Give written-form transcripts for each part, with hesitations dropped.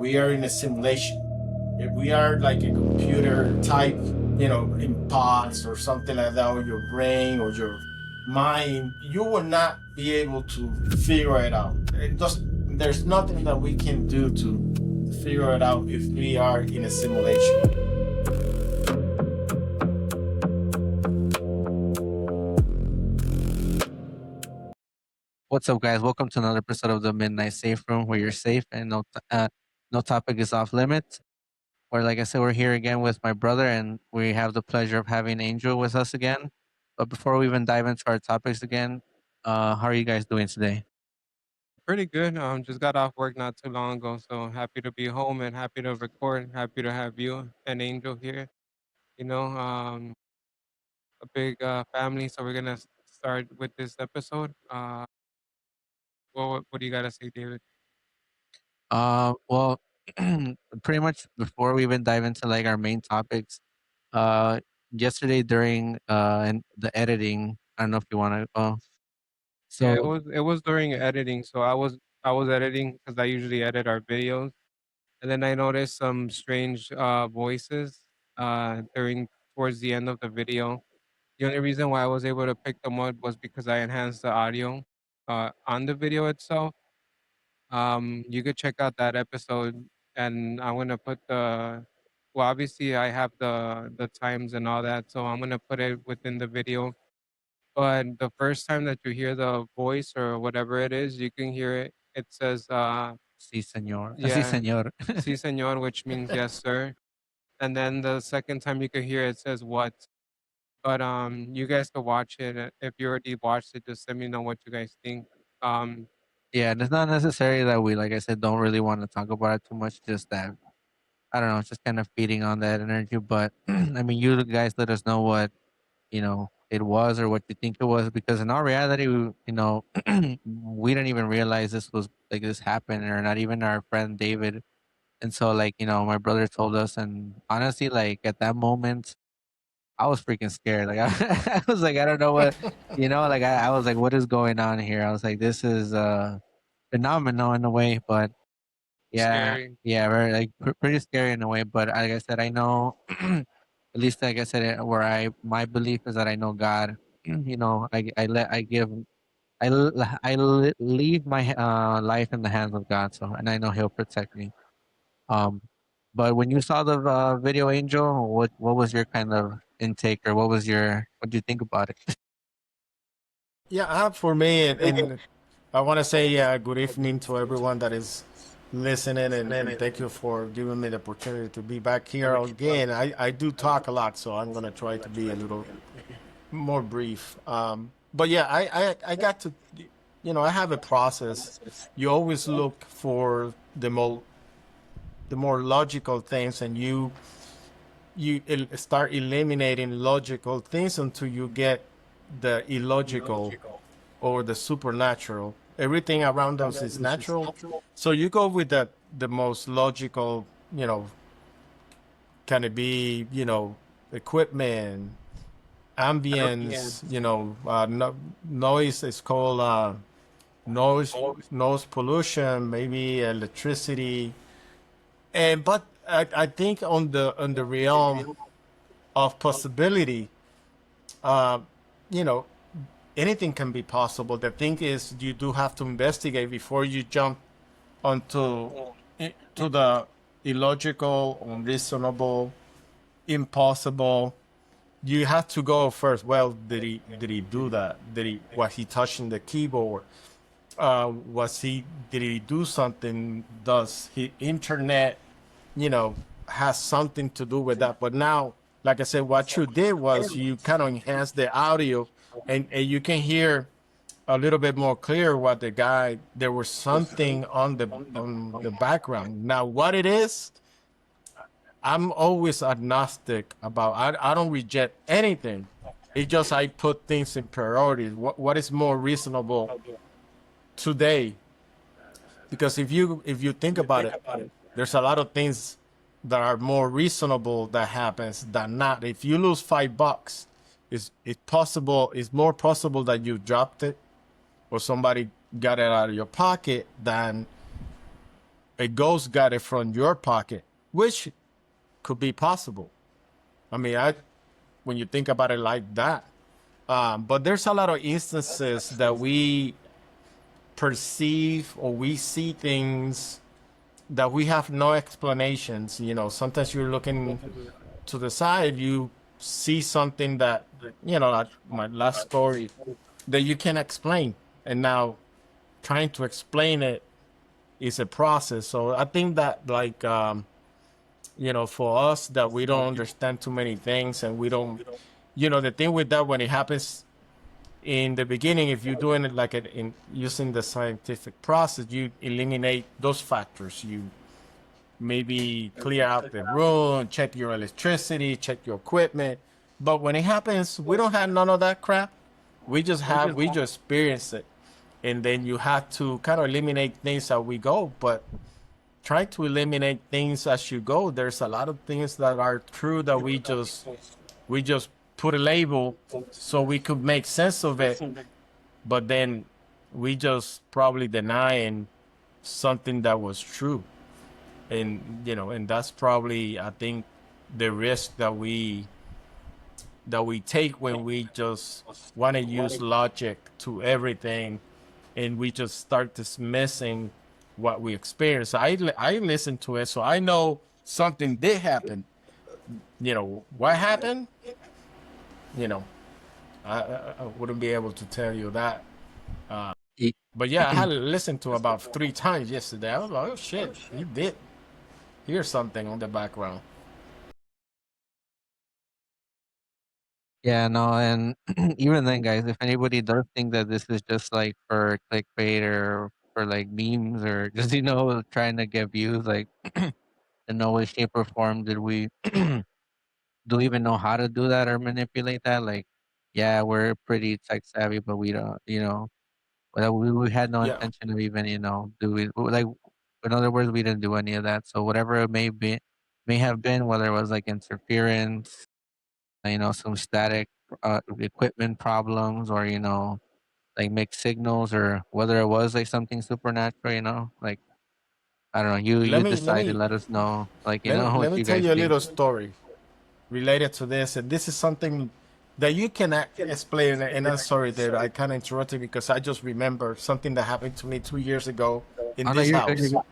we are in a simulation. If we are like a computer type, in pods or something like that, or your brain or your mind, you will not be able to figure it out. There's nothing that we can do to figure it out if we are in a simulation. What's up, guys? Welcome to another episode of the Midnight Safe Room, where you're safe and no topic is off limits. Or, like I said, we're here again with my brother, and we have the pleasure of having Angel with us again. But before we even dive into our topics again, how are you guys doing today? Pretty good. Just got off work not too long ago, so happy to be home and happy to record. Happy to have you and Angel here. You know, a big family. So we're gonna start with this episode. What do you gotta say, David? Well, pretty much before we even dive into like our main topics, uh, yesterday during and the editing, I don't know if you want to. Yeah, So it was during editing. So I was editing because I usually edit our videos, and then I noticed some strange voices during towards the end of the video. The only reason why I was able to pick them up was because I enhanced the audio on the video itself. You could check out that episode, and I'm gonna put the. Well, obviously, I have the times and all that, so I'm gonna put it within the video. But the first time that you hear the voice or whatever it is, you can hear it. It says, sí, señor. Sí, yeah, señor. "Sí, señor," which means yes, sir. And then the second time you can hear it, it says what. But you guys can watch it. If you already watched it, just let me know what you guys think. Um, Yeah, and it's not necessary that we, like I said, don't really want to talk about it too much. Just that I don't know, it's just kind of feeding on that energy. But I mean, you guys let us know what it was or what you think it was, because in our reality, we didn't even realize this was like this happened, or not even our friend David. And so, like, my brother told us, and honestly, like at that moment, I was freaking scared. Like I was like, I don't know what, like I was like, what is going on here? I was like, this is phenomenal in a way, but yeah, scary. yeah, very like pretty scary in a way. But like I said, I know, at least like I said, where my belief is that I know God. I let I give leave my life in the hands of God. So, and I know He'll protect me. Um, but when you saw the video, Angel, what was your kind of intake, or what do you think about it? Yeah, for me, and I want to say good evening to everyone that is listening, and thank you for giving me the opportunity to be back here again. I do talk a lot, so I'm going to try to be a little more brief. But yeah, I got to, I have a process. You always look for the more logical things, and you start eliminating logical things until you get the illogical or the supernatural. Everything around us is natural. So you go with the most logical, can it be, equipment, ambience, noise is called noise noise pollution, maybe electricity. But I think on the realm of possibility, uh, you know, anything can be possible. The thing is, you do have to investigate before you jump onto to the illogical, unreasonable, impossible. You have to go first. Well, did he do that? Was he touching the keyboard? Was he did he do something? Does he internet, you know, has something to do with that? But now, like I said, what you did was you kind of enhanced the audio, and you can hear a little bit more clear what the guy. There was something on the background. Now, what it is, I'm always agnostic about. I don't reject anything. It just I put things in priorities. What is more reasonable today? Because if you think about it, there's a lot of things that are more reasonable that happens than not. If you lose $5, it's possible. It's more possible that you dropped it or somebody got it out of your pocket than a ghost got it from your pocket, which could be possible. I mean, when you think about it like that. But there's a lot of instances that we perceive or we see things that we have no explanations. You know, sometimes you're looking to the side, you see something that, you know, like my last story, that you can explain. And now trying to explain it is a process. So I think that, like, you know, for us that we don't understand too many things and we don't, you know, the thing with that, when it happens in the beginning, if you're doing it like in using the scientific process, you eliminate those factors. You maybe clear out the room, check your electricity, check your equipment. But when it happens, we don't have none of that crap. We just experience it. And then you have to kind of eliminate things as we go. But try to eliminate things as you go. There's a lot of things that are true that we just put a label so we could make sense of it. But then we just probably denying something that was true. And you know, and that's probably, I think, the risk that we take when we just want to use logic to everything, and we just start dismissing what we experience. I listen to it, so I know something did happen. You know what happened? You know, I wouldn't be able to tell you that. Y- But yeah, I had to listen to about 3 times yesterday. I was like, oh shit, you did hear something on the background. Yeah, no, and even then, guys, if anybody does think that this is just like for clickbait or for like memes or just trying to get views, like in no way, shape, or form did we do we even know how to do that or manipulate that. Like, yeah, we're pretty tech savvy, but we don't, well, we had no Yeah. intention of even, do we like, in other words, we didn't do any of that. So whatever it may have been, whether it was like interference, some static equipment problems, or like mixed signals, or whether it was like something supernatural, like I don't know. You Let you me let decide to me let us know, like what let me you tell guys you a think. little story related to this, and this is something that you can explain. And I'm sorry that I kind of interrupted because I just remember something that happened to me 2 years ago in Oh no, this you're good. You're house. good.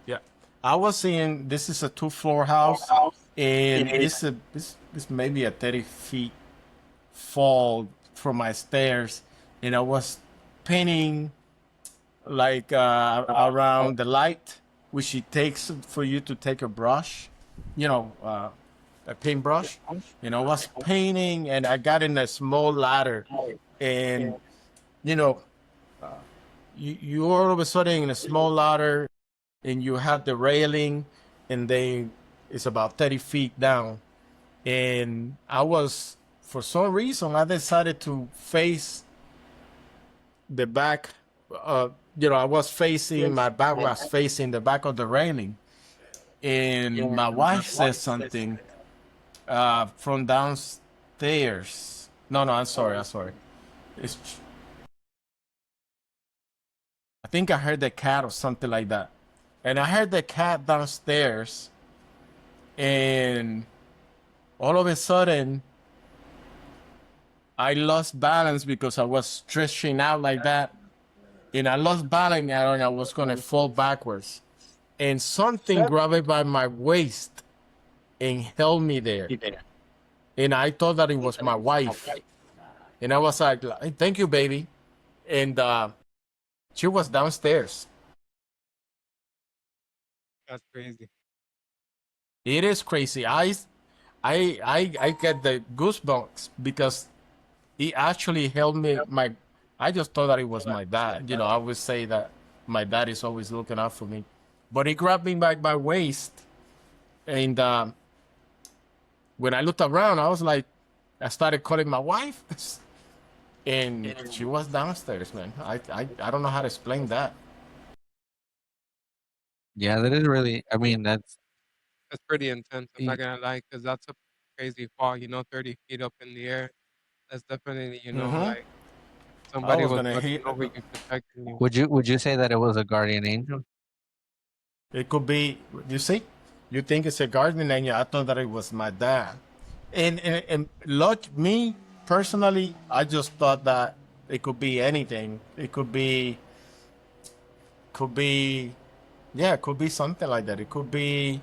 Yeah, I was in, this is a 2-floor house, and it's maybe a 30 feet fall from my stairs, and I was painting like around the light, which it takes for you to take a brush, you know, a paintbrush. You know, I was painting, and I got in a small ladder, and you know, you all of a sudden in a small ladder, and you have the railing, and they it's about 30 feet down, and I was, for some reason, I decided to face the back. You know, I was facing, my back was facing the back of the railing, and my wife said something from downstairs. No, no, I'm sorry, I'm sorry. It's, I think I heard the cat or something like that, and I heard the cat downstairs, and all of a sudden I lost balance because I was stretching out like that, and I lost balance, and I was gonna fall backwards, and something grabbed me by my waist and held me there. And I thought that it was my wife. And I was like, "Hey, thank you, baby." And she was downstairs. That's crazy. It is crazy. I get the goosebumps because he actually held me. I just thought that it was my dad. You know, I would say that my dad is always looking out for me, but he grabbed me by my waist, and when I looked around, I was like, I started calling my wife, and she was downstairs, man. I don't know how to explain that. Yeah, that is really. I mean, That's pretty intense. I'm y- not gonna lie, because that's a crazy fall. 30 feet up in the air. That's definitely, Hmm. like I somebody was was gonna watching hit. over you, protecting you. would you say that it was a guardian angel? It could be, you see, you think it's a guardian angel. I thought that it was my dad. And look, me personally, I just thought that it could be anything. It could be, yeah, it could be something like that. It could be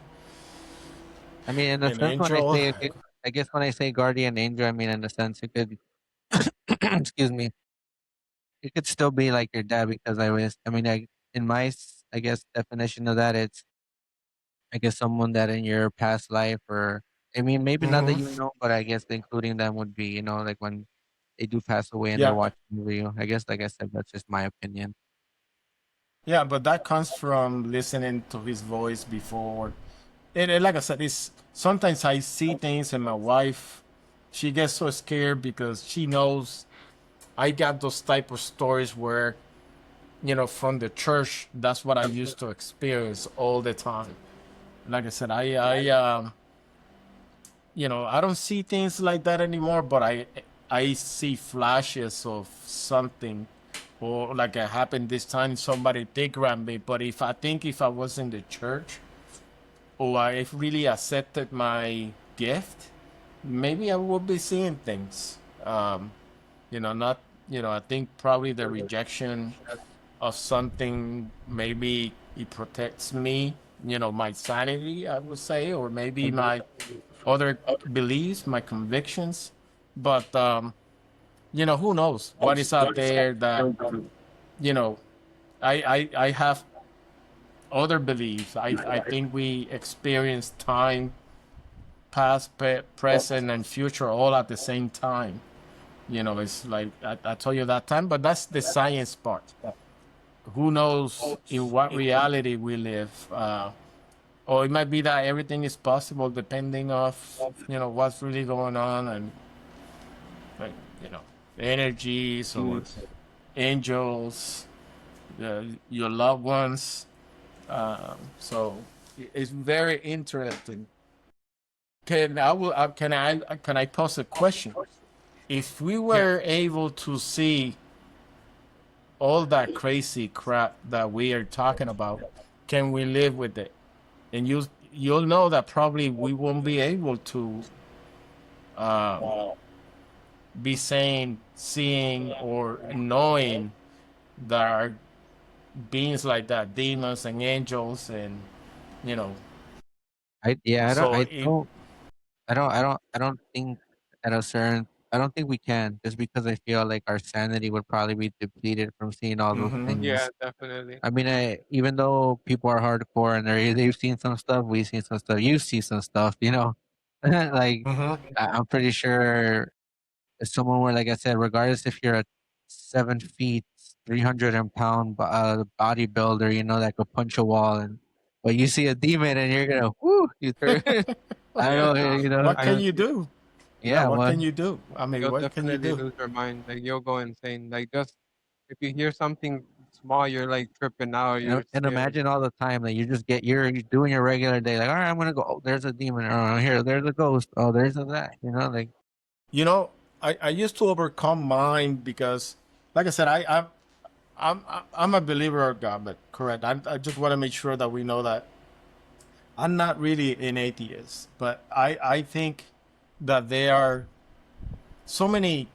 I mean, in a an sense, when I angel. say, I guess when I say guardian angel, I mean in a sense it could, excuse me, it could still be like your dad because I mean, in my, I guess definition of that, it's I guess someone that in your past life, or I mean, maybe not that Hmm. you know, but I guess including them would be, like when they do pass away and they're Yeah, watching the video. I guess, like I said, that's just my opinion. yeah, but that comes from listening to his voice before. And like I said, it's sometimes I see things, and my wife, she gets so scared because she knows I got those type of stories where, from the church, that's what I used to experience all the time. Like I said, I don't see things like that anymore, but I see flashes of something, or like it happened this time, somebody did grab me. But if I was in the church, or I really accepted my gift, maybe I would be seeing things. Not, I think probably the rejection of something, maybe it protects me, my sanity, I would say, or maybe my other beliefs, my convictions. But, who knows what is out there that, you know, I have other beliefs. I think we experience time, past, present, and future all at the same time. It's like I told you that time, but that's the science part. Who knows in what reality we live? Or it might be that everything is possible depending of what's really going on, and like, you know energies or angels, your loved ones. So it's very interesting. Can I pose a question? If we Yeah. were able to see all that crazy crap that we are talking about, can we live with it? And you'll know that probably we won't be able to um, be saying, seeing, or knowing there are beings like that, demons and angels, and you know. Yeah, So it. I don't think at a certain, I don't think we can, just because I feel like our sanity would probably be depleted from seeing all those Hmm. Yeah, things. definitely. I mean, even though people are hardcore and they've seen some stuff, we've seen some stuff, you see some stuff, like Hmm. I'm pretty sure if someone were, like I said, regardless if you're a 7 feet, 300 pound bodybuilder, that could punch a wall, but you see a demon and you're gonna, whoo, you throw. I Yeah, don't know, no, What I can you do? Yeah, yeah, what well, can you do? I mean, you'll what can you definitely do? lose your mind. Like you'll go insane. Like just if you hear something small, you're like tripping out. You're and scared. imagine all the time that you're doing your regular day, like, all right, I'm gonna go. Oh, there's a demon. Oh, here, there's a ghost. Oh, there's a that. Like You know, I used to overcome mine because, like I said, I'm a believer of God, but correct. I just want to make sure that we know that I'm not really an atheist, but I think that there are so many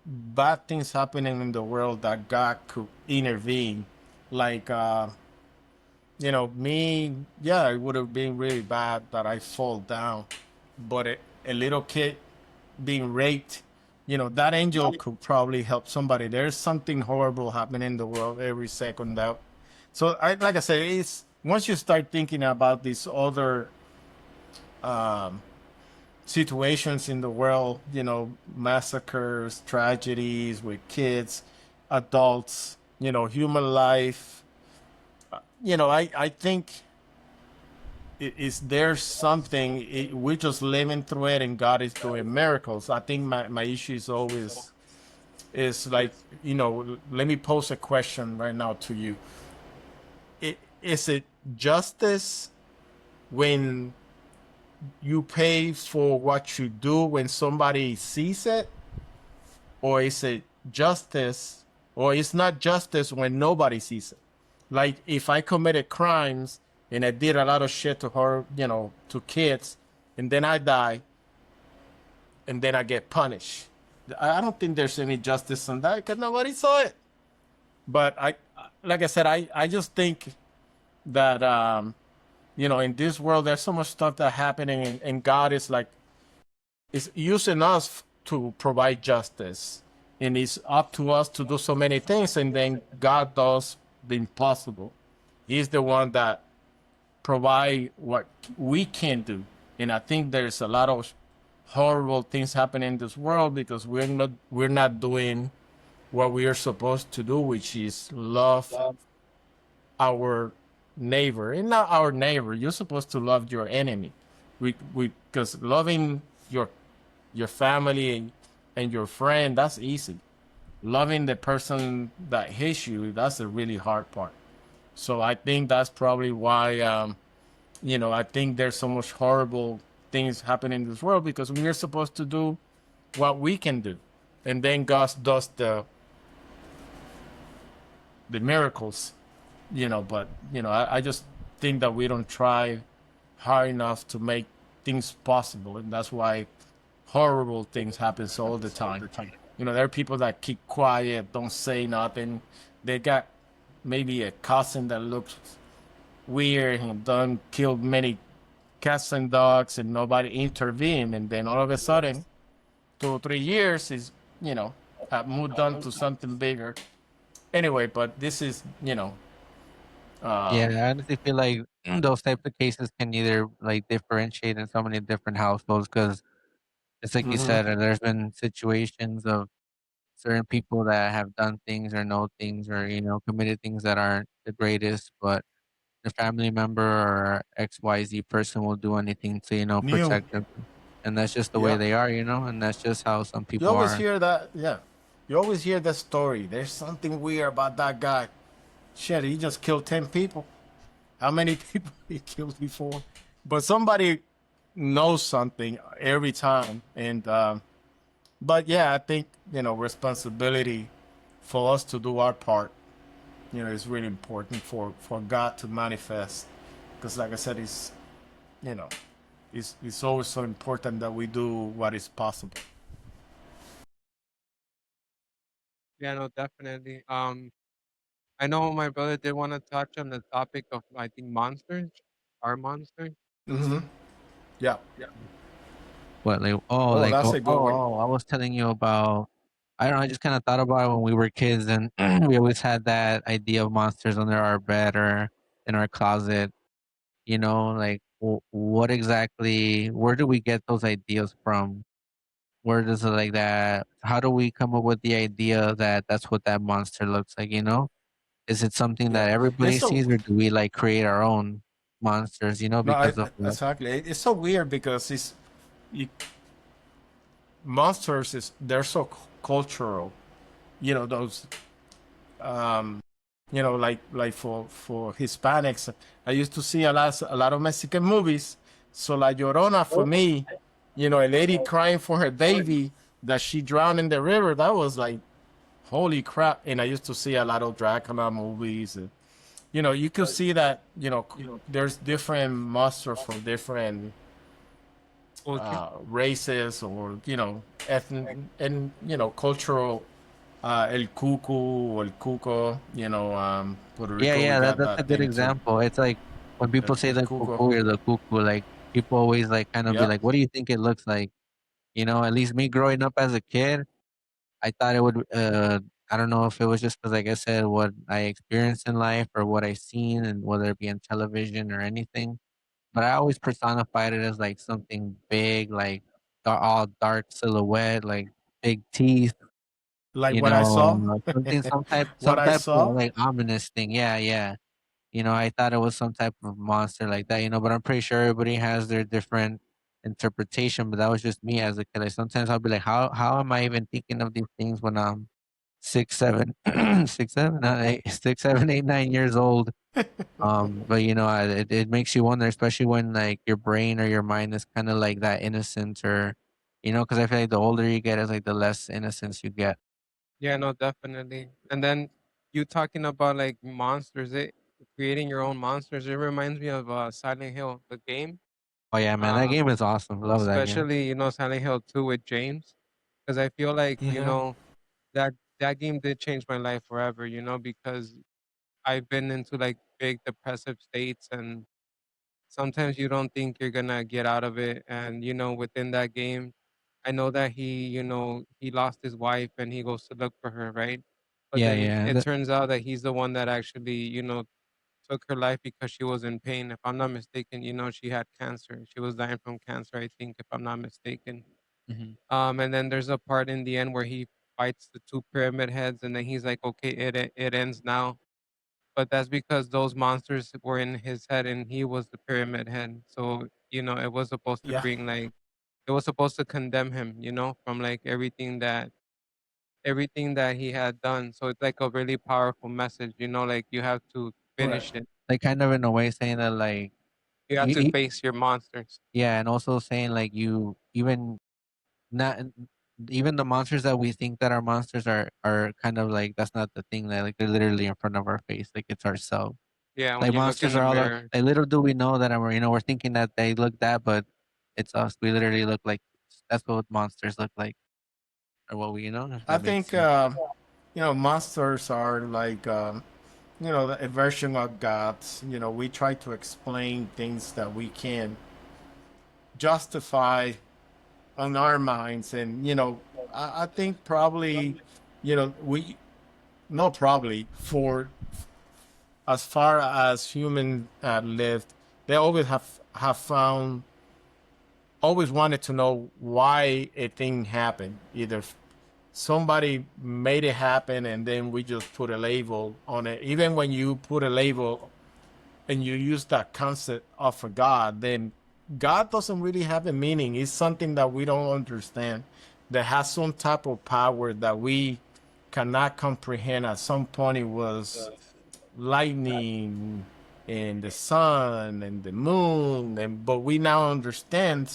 bad things happening in the world that God could intervene. Like, me, yeah, it would have been really bad that I fall down, but a little kid being raped, that angel could probably help somebody. There's something horrible happening in the world every second now. So like I said, it's once you start thinking about these other um, situations in the world, massacres, tragedies with kids, adults, human life. I think is there something we're just living through it, and God is doing miracles. I think my issue is always is like, let me pose a question right now to you. Is it justice when you pay for what you do when somebody sees it, or is it justice, or it's not justice when nobody sees it? Like if I committed crimes and I did a lot of shit to her, to kids, and then I die, and then I get punished. I don't think there's any justice on that because nobody saw it. But like I said, I just think that in this world there's so much stuff that happening, and God is using us to provide justice, and it's up to us to do so many things, and then God does the impossible. He's the one that provide what we can do, and I think there's a lot of horrible things happening in this world because we're not doing what we are supposed to do, which is love our neighbor. And not our neighbor, you're supposed to love your enemy. We because loving your family and your friend, that's easy. Loving the person that hates you, that's the really hard part. So I think that's probably why I think there's so much horrible things happening in this world because we're supposed to do what we can do, and then God does the miracles. But I just think that we don't try hard enough to make things possible, and that's why horrible things happen all the time. There are people that keep quiet, don't say nothing. They got maybe a cousin that looks weird and done killed many cats and dogs, and nobody intervened, and then all of a sudden 2 or 3 years is have moved on to something bigger. Anyway, but this is Yeah, um I honestly feel like those types of cases can either like differentiate in so many different households because it's like you mhm. said, there's been situations of certain people that have done things or know things or committed things that aren't the greatest, but the family member or XYZ person will do anything to New. protect them, and that's just the way Yeah. they are, and that's just how some You people always are. hear that, yeah. You always hear that story. There's something weird about that guy. Shit, he just killed 10 people. How many people he killed before? But somebody knows something every time. And but yeah, I think responsibility for us to do our part. Is really important for God to manifest. Because like I said, you know it's always so important that we do what is possible. Yeah, no, definitely. I know my brother did want to touch on the topic of I think monsters, our monsters. Hmm. Yeah. What like oh Oh, like that's oh a good one. oh, oh I was telling you about. I don't know. I just kind of thought about it when we were kids, and we always had that idea of monsters under our bed or in our closet. Like what exactly? Where do we get those ideas from? Where does it like that? How do we come up with the idea that that's what that monster looks like? Is it something Yeah. that everybody It's so sees, or do we like create our own monsters? no, Because of what? exactly. It's so weird because you, monsters is they're so cultural. Those um, like for Hispanics, I used to see a lot of Mexican movies. So like Llorona for me, a lady crying for her baby that she drowned in the river. That was like holy crap. And I used to see a lot of Dracula movies. And, you could see that there's different monsters from different Culture. races or ethnic and cultural. El Cucu or El Cuco, Puerto Yeah, Rico, we yeah, got that's a that good thing too. example. It's like when people say El the Cuco. cuckoo or the cuckoo, like people always like kind of be Yeah. like, "What do you think it looks like?" At least me growing up as a kid, I thought it would. I don't know if it was just because, like I said, what I experienced in life or what I seen, and whether it be on television or anything. But I always personified it as like something big, like all dark silhouette, like big teeth. Like what I saw. Something, What some I type of saw. like ominous thing. Yeah, yeah. I thought it was some type of monster like that. But I'm pretty sure everybody has their different interpretation. But that was just me as a kid. Like sometimes I'll be like, how am I even thinking of these things when I'm 6, 7, 6, 7, 6, 7, 8, 9 years old? But it makes you wonder, especially when like your brain or your mind is kind of like that innocent, or because I feel like the older you get, is like the less innocence you get. Yeah, no, definitely. And then you talking about like monsters. creating your own monsters. It reminds me of Silent Hill, the game. Oh yeah, man, that Uh, game is awesome. Love that game. Especially Silent Hill 2 with James, because I feel like Yeah. that game did change my life forever. Because I've been into like big depressive states, and sometimes you don't think you're gonna get out of it. And within that game, I know that he lost his wife and he goes to look for her, right? But Yeah, then yeah, it turns out that he's the one that actually took her life because she was in pain. If I'm not mistaken, she had cancer. She was dying from cancer, I think, if I'm not mistaken. mhm. And then there's a part in the end where he fights the two pyramid heads, and then he's like, "Okay, it ends now." But that's because those monsters were in his head, and he was the pyramid head. So it was supposed to Yeah. bring like it was supposed to condemn him, from like everything that he had done. So it's like a really powerful message, like you have to Right. finish it. Like kind of in a way saying that like You have to face your monsters. yeah, and also saying like you even not even the monsters that we think that are monsters are kind of like that's not the thing that like they're literally in front of our face, like it's ourselves. Yeah, when Like you look in monsters the are all mirror. like little do we know that we're thinking that they look that, but it's us. We literally look like that's what monsters look like, or what we if I that makes think sense. monsters are like a version of gods. We try to explain things that we can justify on our minds, and I think probably we not probably for as far as human lived, they always have found always wanted to know why a thing happened. Either somebody made it happen and then we just put a label on it. Even when you put a label and you use that concept of a God, then God doesn't really have a meaning. It's something that we don't understand, that has some type of power that we cannot comprehend. At some point, it was lightning and the sun and the moon, and but we now understand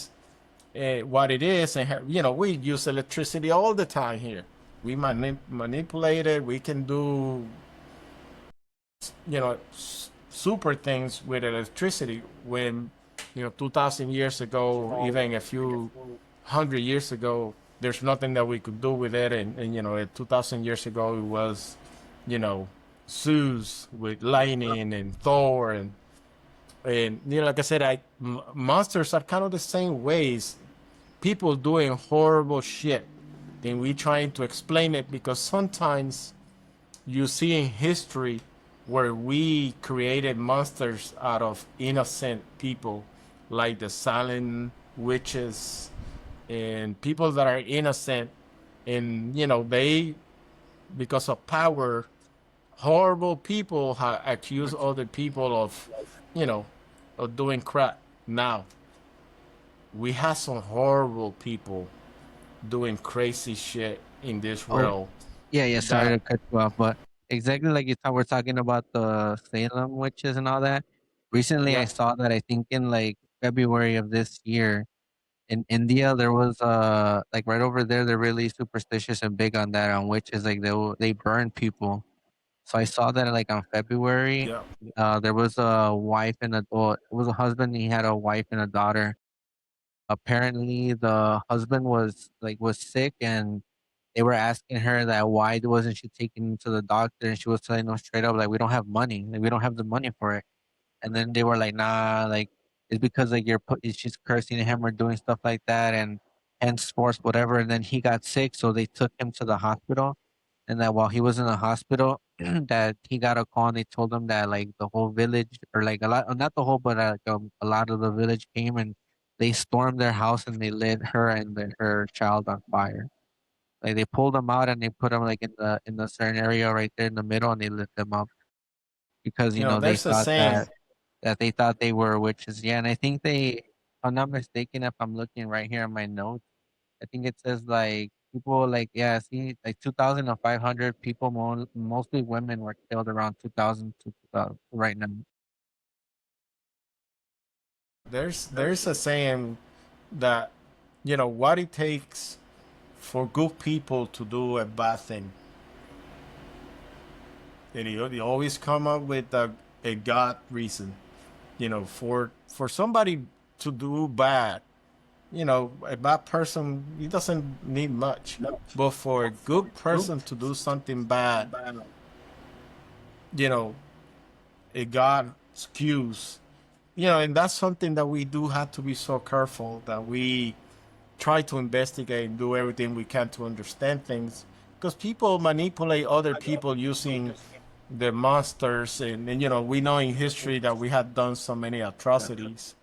what it is, and we use electricity all the time here. We manipulate it. We can do super things with electricity when 2,000 years ago, even a few hundred years ago, there's nothing that we could do with it. And 2,000 years ago, it was you know Zeus with lightning and Thor, and like I said, monsters are kind of the same ways. People doing horrible shit, then we trying to explain it, because sometimes you see in history where we created monsters out of innocent people, like the silent witches and people that are innocent, and they, because of power, horrible people accuse other people of you know of doing crap. Now we have some horrible people doing crazy shit in this Oh world yeah, yeah. Sorry that to cut you off, but exactly like we're talking about the Salem witches and all that. Recently, I yeah. saw that I think in like February of this year in India, there was like right over there, they're really superstitious and big on that on witches. Like they burn people. So I saw that like on February, Yeah. there was a wife and well, it was a husband. He had a wife and a daughter. Apparently, the husband was sick, and they were asking her that why wasn't she taken him to the doctor, and she was telling them straight up like we don't have money, like we don't have the money for it. And then they were like, nah, like it's because like she's cursing him or doing stuff like that, and henceforth whatever. And then he got sick, so they took him to the hospital. And that while he was in the hospital, that he got a call and they told him that like the whole village or like a lot, not the whole, but a lot of the village came and they stormed their house and they lit her and her child on fire. Like they pulled them out and they put them like in the certain area right there in the middle and they lit them up because they There's a thought saying. that they thought they were witches. Yeah, and I think if I'm not mistaken, if I'm looking right here in my notes, I think it says like people like yeah, see like 2,500 people, mostly women, were killed around 2,000 to 2,000 right now. There's a saying that what it takes for good people to do a bad thing. And you always come up with a God reason. For somebody to do bad, a bad person, he doesn't need much. But for a good person to do something bad, you know, a God excuse, and that's something that we do have to be so careful that we try to investigate and do everything we can to understand things. Because people manipulate other people using the monsters, and we know in history that we have done so many atrocities.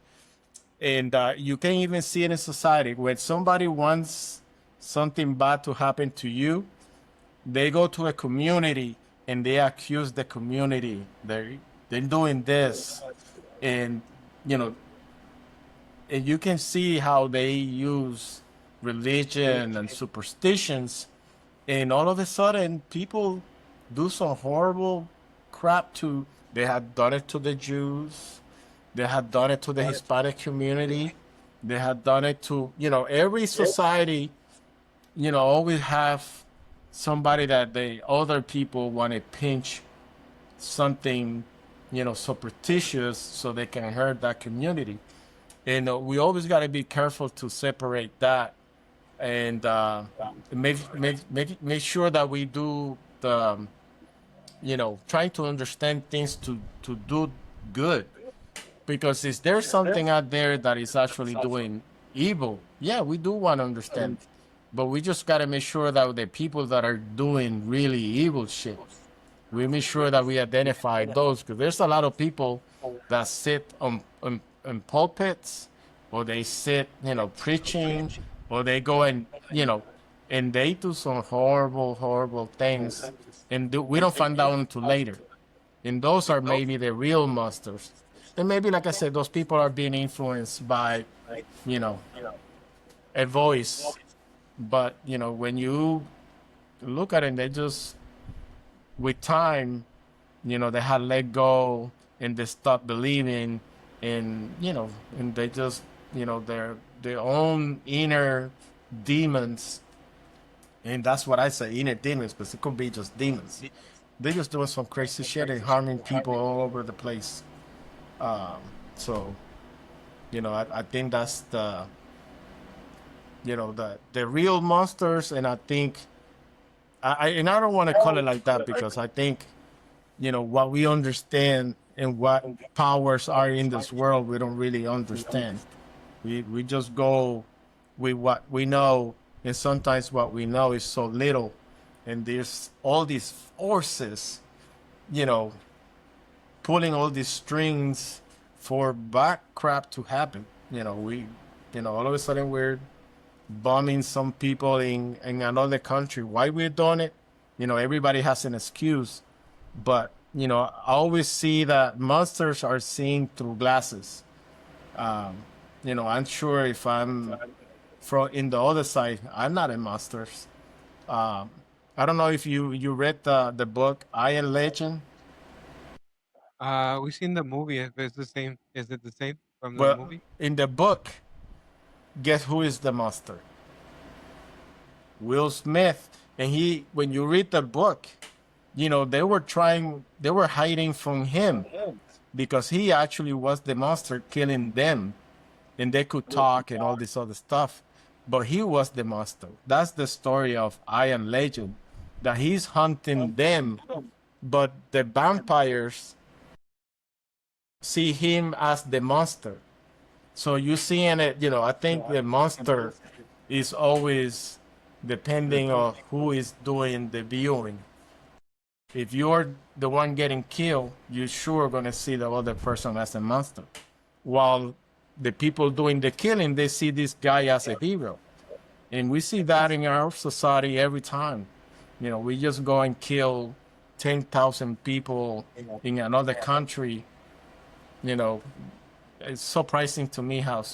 And you can even see it in society when somebody wants something bad to happen to you, they go to a community and they accuse the community. They're doing this, and you know, and you can see how they use religion and superstitions, and all of a sudden people do some horrible crap to. They had done it to the Jews. They had done it to the Hispanic community. They had done it to every society. Always have somebody that the other people want to pinch something, superstitious, so they can hurt that community. And we always got to be careful to separate that, and make sure that we do the, trying to understand things to do good. Because if there's something out there that is actually doing evil, yeah, we do want to understand. But we just got to make sure that the people that are doing really evil shit, we make sure that we identify those, because there's a lot of people that sit on pulpits, or they sit, preaching, or they go and they do some horrible, horrible things, and we don't find out until later. And those are maybe the real monsters. And maybe, like I said, those people are being influenced by, you know, a voice. But, when you look at it, they just, with time, they had let go and they stopped believing, and they just, their own inner demons. And that's what I say, inner demons, but it could be just demons. They're just doing some crazy shit and harming people all over the place. Um, so, I think that's the real monsters. And I think, and I don't want to call it like that, because I think, what we understand and what powers are in this world, we don't really understand. We just go with what we know, and sometimes what we know is so little, and there's all these forces, you know, pulling all these strings for bad crap to happen. All of a sudden we're bombing some people in another country. Why we're doing it? Everybody has an excuse, but I always see that monsters are seen through glasses. Um, I'm sure if I'm from in the other side, I'm not a monster. Um, I don't know if you read the book I Am Legend. We've seen the movie. If it's the same, is it the same from the Well, movie? in the book, guess who is the monster? Will Smith. And when you read the book, they were hiding from him, because he actually was the monster killing them, and they could talk and all this other stuff. But he was the monster. That's the story of I Am Legend, that he's hunting them, but the vampires see him as the monster. So you seeing it, I think the monster is always depending on who is doing the viewing. If you're the one getting killed, you're sure gonna see the other person as a monster. While the people doing the killing, they see this guy as a hero. And we see that in our society every time. We just go and kill 10,000 people in another country. You know, it's surprising to me how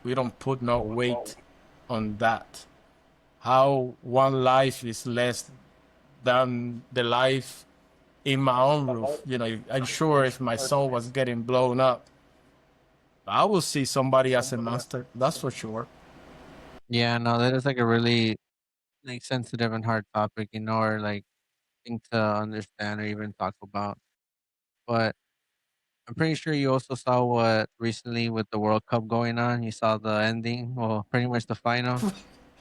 we don't put no weight on that. How one life is less than the life in my own roof. I'm sure if my son was getting blown up, I will see somebody as a monster. That's for sure. Yeah, no, that is like a really like sensitive and hard topic, or like thing to understand or even talk about. But I'm pretty sure you also saw what recently with the World Cup going on. You saw the ending, well, pretty much the final.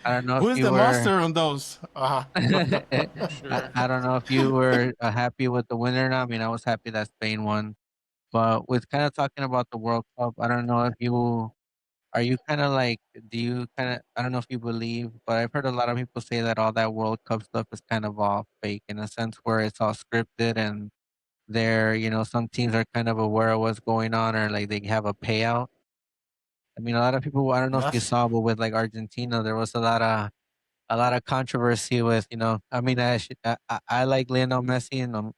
I don't know if Who is you the were. master on those? For sure. I don't know if you were happy with the winner or not. I mean, I was happy that Spain won. But with kind of talking about the World Cup, I don't know if you are you kind of like, do you kind of, I don't know if you believe, but I've heard a lot of people say that all that World Cup stuff is kind of all fake in a sense where it's all scripted and some teams are kind of aware of what's going on or like they have a payout. I mean, a lot of people, I don't know if you That's saw, but with like Argentina, there was a lot of controversy with, I mean, I like Lionel Messi and I'm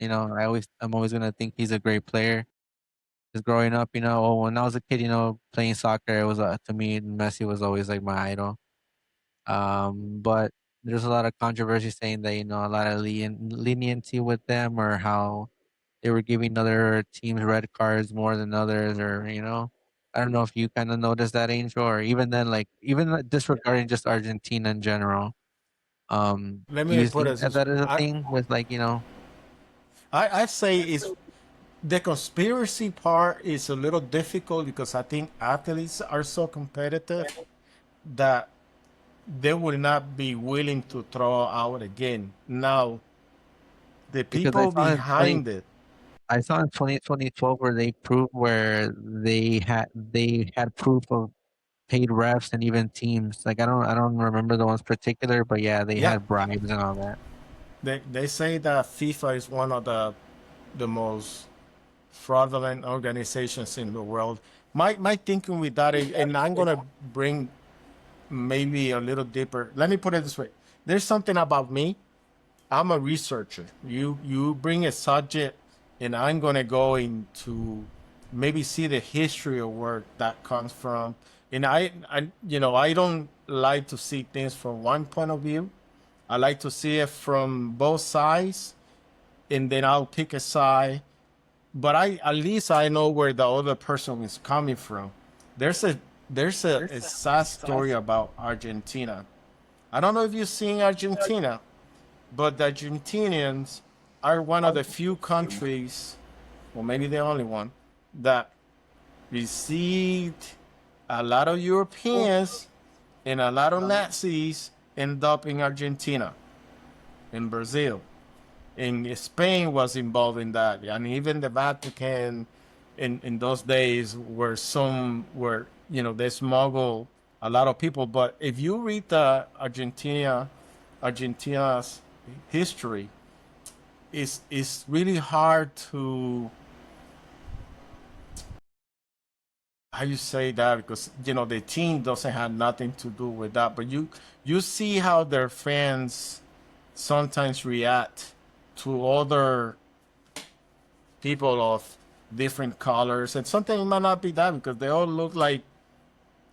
always gonna think he's a great player. Just growing up, when I was a kid, playing soccer, it was to me Messi was always like my idol. But there's a lot of controversy saying that a lot of leniency with them or how they were giving other teams red cards more than others, or I don't know if you kind of noticed that, Angel, or even then, like even disregarding just Argentina in general. let Do me you put think it that this way. that is a thing with like I say it's the conspiracy part is a little difficult because I think athletes are so competitive that they will not be willing to throw out again. Now, the because people behind it, I saw in 2012 where they proved where they had proof of paid refs and even teams. Like I don't remember the ones particular, but yeah, they yeah, had bribes and all that. they say that FIFA is one of the most fraudulent organizations in the world. My thinking with that is, and I'm gonna bring maybe a little deeper. Let me put it this way: there's something about me. I'm a researcher. You bring a subject, and I'm gonna go into maybe see the history of where that comes from. And I don't like to see things from one point of view. I like to see it from both sides, and then I'll pick a side. But I at least I know where the other person is coming from. There's a there's a sad story about Argentina. I don't know if you've seen Argentina, but the Argentinians are one of the few countries, or maybe the only one, that received a lot of Europeans and a lot of Nazis end up in Argentina, in Brazil. And Spain was involved in that, and even the Vatican in those days were they smuggled a lot of people. But if you read the Argentina's history, it's really hard to how you say that because the team doesn't have nothing to do with that. But you see how their fans sometimes react to other people of different colors, and sometimes it might not be that because they all look like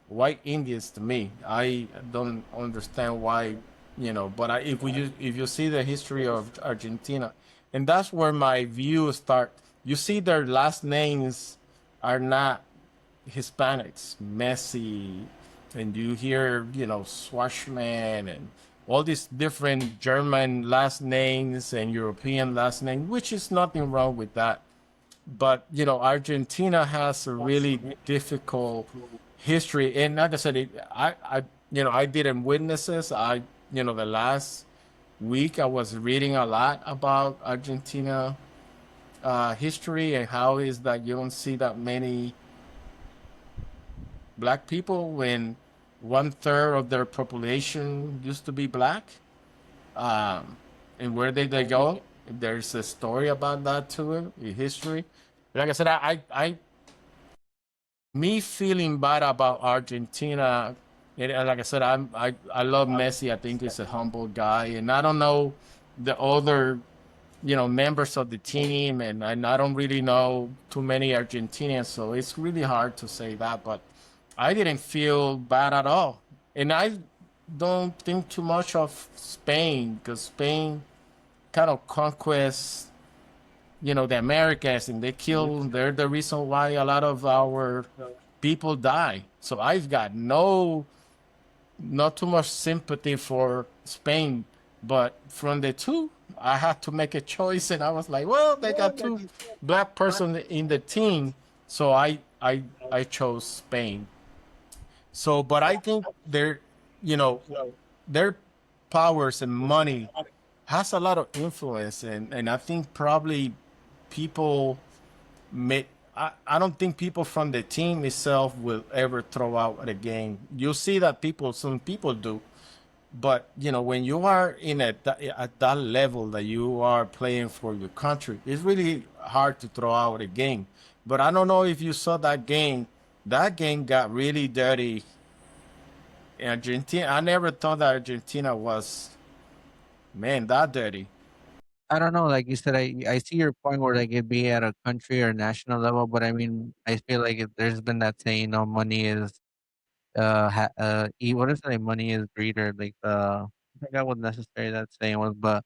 white Indians to me. I don't understand why, But if you see the history of Argentina, and that's where my view start. You see their last names are not Hispanics, Messi, and you hear Swashman and all these different German last names and European last names, which is nothing wrong with that. But Argentina has a really difficult history, and like I said, I didn't witness this. The last week I was reading a lot about Argentina history and how is that you don't see that many black people when 1/3 of their population used to be black. And where did they go? There's a story about that too in history. Like I said, me feeling bad about Argentina, and like I said, I love Messi. I think he's a humble guy, and I don't know the other members of the team, and I don't really know too many Argentinians, so it's really hard to say that. But I didn't feel bad at all, and I don't think too much of Spain because Spain kind of conquest the Americas, and they're the reason why a lot of our people die. So I've got not too much sympathy for Spain, but from the two, I had to make a choice, and I was like, well, they got two black person in the team, so I chose Spain. So, but I think you know, their powers and money has a lot of influence, and I think probably people may. I don't think people from the team itself will ever throw out a game. You see that some people do, but when you are at that level that you are playing for your country, it's really hard to throw out a game. But I don't know if you saw that game. That game got really dirty. Argentina. I never thought that Argentina was, man, that dirty. I don't know. Like you said, I see your point where like it be at a country or national level, but I mean, I feel like there's been that saying, money is what is it? Like, money is greed, or like I forgot what necessary that saying was, but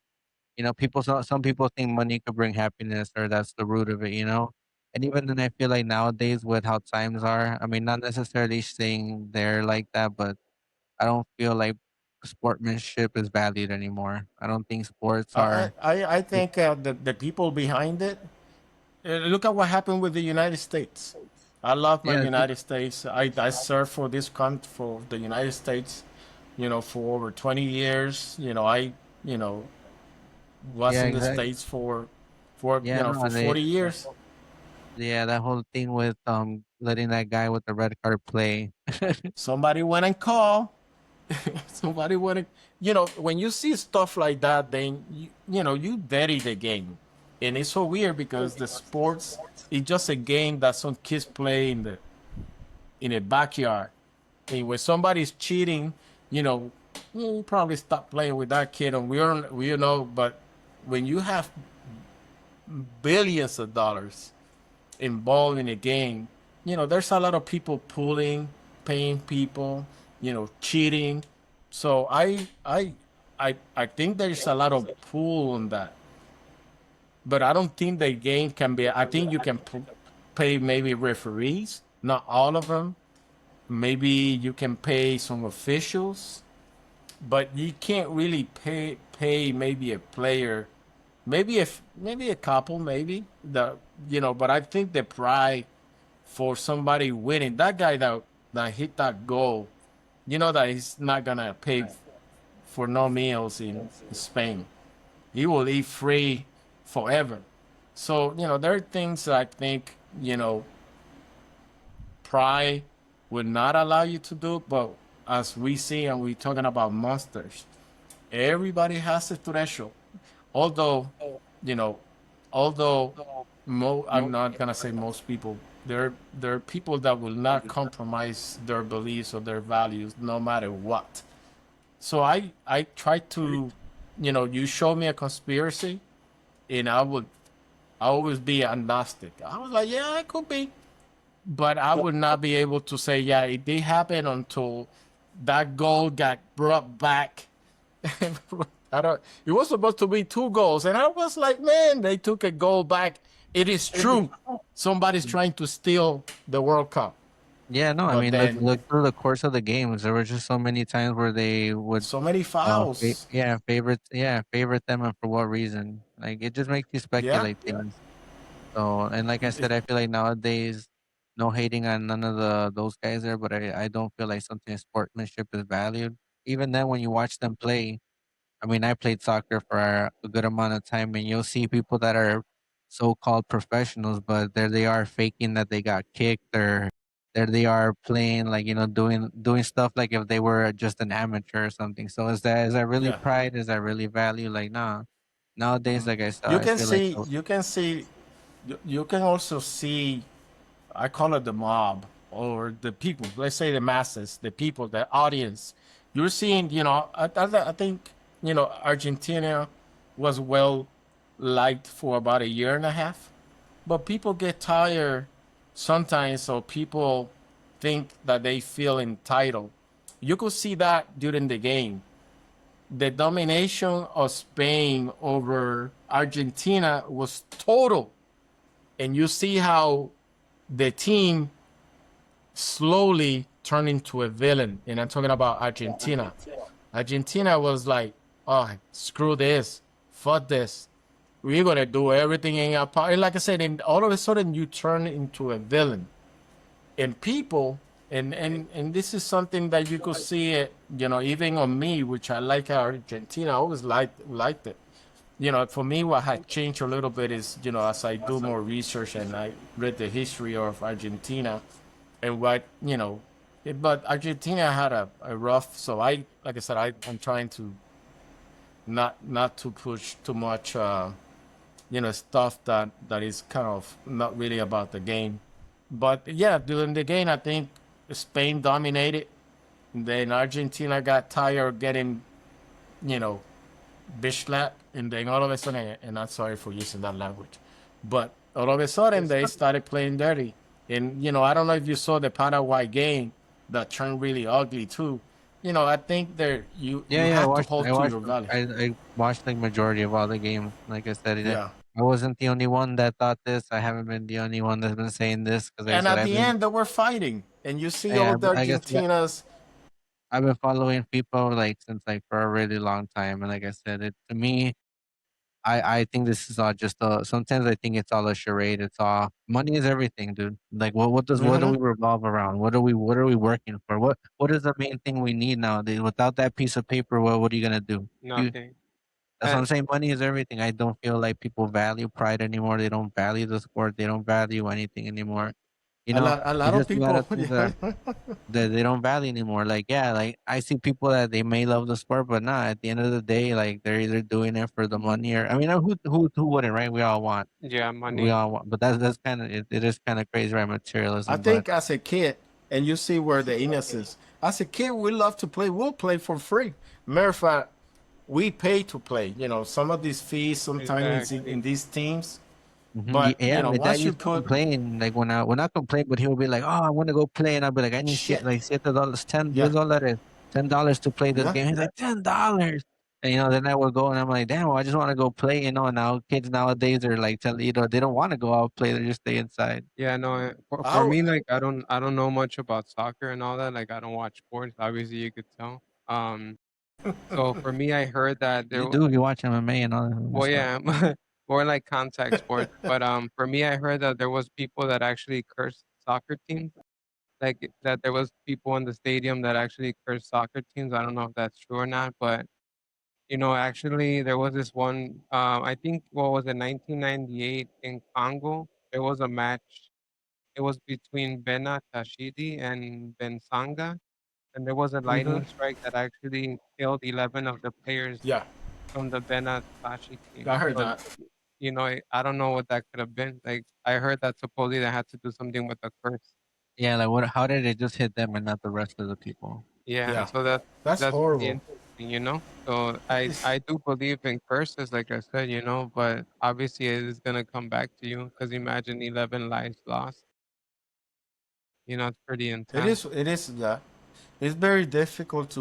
people some people think money could bring happiness, or that's the root of it. And even then, I feel like nowadays with how times are, I mean, not necessarily saying they're like that, but I don't feel like sportsmanship is valued anymore. I don't think sports I are. I think the people behind it. Look at what happened with the United States. I love my Yeah, United States. I served for for the United States, for over 20 years. You know, was yeah, in the exactly. States for Yeah, no, for 40 years. yeah, that whole thing with letting that guy with the red card play. Somebody went and called. Somebody went and, when you see stuff like that, then you dirty the game. And it's so weird because the sports is just a game that some kids play in a backyard. And when somebody's cheating, you know, you probably stop playing with that kid. And but when you have billions of dollars involved in a game, there's a lot of people pulling, paying people, cheating. So I think there's a lot of pull on that. But I don't think the game can be. I think you can pay maybe referees, not all of them. Maybe you can pay some officials, but you can't really pay maybe a player, maybe a couple, maybe But I think the pride for somebody winning, that guy that hit that goal, that he's not gonna pay for no meals in Spain. He will eat free forever. So there are things that I think pride would not allow you to do, but as we see and we're talking about monsters, everybody has a threshold. Although, you know, although I'm not gonna say most people. There are people that will not compromise their beliefs or their values no matter what. So I try to, you show me a conspiracy, and I always be agnostic. I was like, yeah, it could be, but I would not be able to say, yeah, it did happen until that goal got brought back. I don't. It was supposed to be two goals, and I was like, man, they took a goal back. It is true. Somebody's trying to steal the World Cup, Yeah, no, I but mean, look then look through the course of the games. There were just so many times where they would, so many fouls. favorite them, and for what reason? Like, it just makes you Yeah. speculate things. So, and like I said, I feel like nowadays, no hating on none of those guys there, but I don't feel like something sportsmanship is valued. Even then, when you watch them play, I mean, I played soccer for a good amount of time, and you'll see people that are so-called professionals, but there they are faking that they got kicked, or there they are playing like, doing stuff like if they were just an amateur or something. So is that really Yeah. pride? Is that really value? Like, nah. Nowadays, like I said, You I can feel like see. You can see. You can also see. I call it the mob or the people. Let's say the masses, the people, the audience. You're seeing, I think, Argentina was well liked for about a year and a half, but people get tired sometimes, so people think that they feel entitled. You could see that during the game. The domination of Spain over Argentina was total. And you see how the team slowly turned into a villain. And I'm talking about Argentina. Argentina was like, oh, screw this. fuck this. We're gonna do everything in our power. And like I said, and all of a sudden you turn into a villain. And people, and this is something that you could see it, even on me, which I like Argentina. I always liked it. For me, what had changed a little bit is, as I do more research and I read the history of Argentina and but Argentina had a rough. So like I said, I'm trying to not to push too much, stuff that is kind of not really about the game. But yeah, during the game, I think Spain dominated. Then Argentina got tired of getting, you know, bitch slapped, and then all of a sudden, and I'm sorry for using that language, but all of a sudden they started playing dirty. And I don't know if you saw the Paraguay game that turned really ugly too. I think there you Yeah, have to hold to your value. I watched like majority of all the games. Like I said, Yeah. I wasn't the only one that thought this. I haven't been the only one that's been saying this because like I And said at I've the been end, they were fighting, and you see yeah, all the I guess Argentinas. I've been following people like since like for a really long time, and like I said, it to me, I think this is all just a. Sometimes I think it's all a charade. It's all money is everything, dude. Like what do Hmm. we revolve around? What are we working for? What is the main thing we need nowadays? Without that piece of paper, what are you gonna do? You Nothing. That's what I'm And saying. Money is everything. I don't feel like people value pride anymore. They don't value the sport. They don't value anything anymore. You know, A lot it's of just a lot people. of things that they don't value anymore. Like, yeah, like I see people that they may love the sport, but not at the end of the day, like they're either doing it for the money or I mean, who wouldn't, right? yeah, We money. all want, but that's kind of it is kind of crazy, right? I Materialism, but think as a kid, and you see where the innocence. As a kid, we love to play. We'll play for free. Matter of fact, we pay to play. Some of these fees sometimes in Exactly. these teams. mhm, But yeah, my dad once you used to put complain, like when I complain, but he would be like, "Oh, I want to go play," and I'd be like, "I need shit, like $7, yeah, $10 to play this yeah. game." He's like, $10, and then I would go, and I'm like, "Damn, well, I just want to go play." Now kids nowadays are like, they don't want to go out play; they just stay inside. Yeah, no, for I me, like I don't know much about soccer and all that. Like I don't watch sports. Obviously, you could tell. So for me, I heard that You do, you watch MMA and all that other well, stuff. yeah, more like contact sports. But for me, I heard that there was people that actually cursed soccer teams. Like that there was people in the stadium that actually cursed soccer teams. I don't know if that's true or not, but actually there was this one. I think what was it, 1998 in Congo? There was a match. It was between Bena Tashidi and Bensanga, and there was a hmm lightning strike that actually killed 11 of the players yeah, from the Bena Tashi team. I heard So, that. I don't know what that could have been. Like, I heard that supposedly they had to do something with the curse. Yeah, like what? How did it just hit them and not the rest of the people? Yeah, Yeah, so that's that's pretty horrible. interesting. So I It's, I do believe in curses, like I said, but obviously it is gonna come back to you because imagine 11 lives lost. It's pretty it intense. is. It is. Yeah, it's very difficult